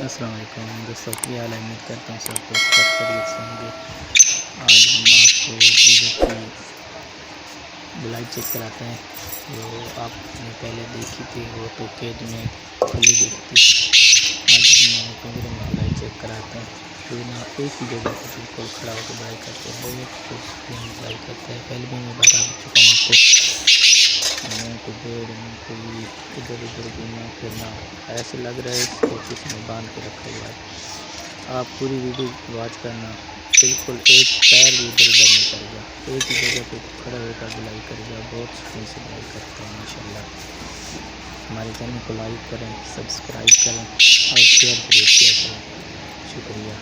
अस्सलाम वालेकुम दोस्तों, क्या हाल है। उम्मीद करता हूँ सब लोग खैरियत से होंगे। आज हम आपको वीडियो की बुलाई चेक कराते हैं जो आपने पहले देखी थी, वो तो केज में खुली दिखी थी। आज हम पिंजरे में बुलाई चेक कराते हैं। बिना एक ही जगह पर बिल्कुल खड़ा होकर बुलाई करते हैं, बहुत खूबसूरत बुलाई करते हैं। पहले भी मैं बता चुका हूँ आपको। मुँह को बेड़ मुँह इधर उधर घूमना फिरना, ऐसे लग रहा है इसको किसी ने बांध के रखा हुआ है। आप पूरी वीडियो वॉच करना, बिल्कुल एक पैर भी इधर उधर नहीं करेगा, एक ही जगह पे खड़ा होकर बुलाई करेगा। बहुत सुकून से बुलाई करते हैं माशाल्लाह। हमारे चैनल को लाइक करें, सब्सक्राइब करें और शेयर जरूर किया करें। शुक्रिया।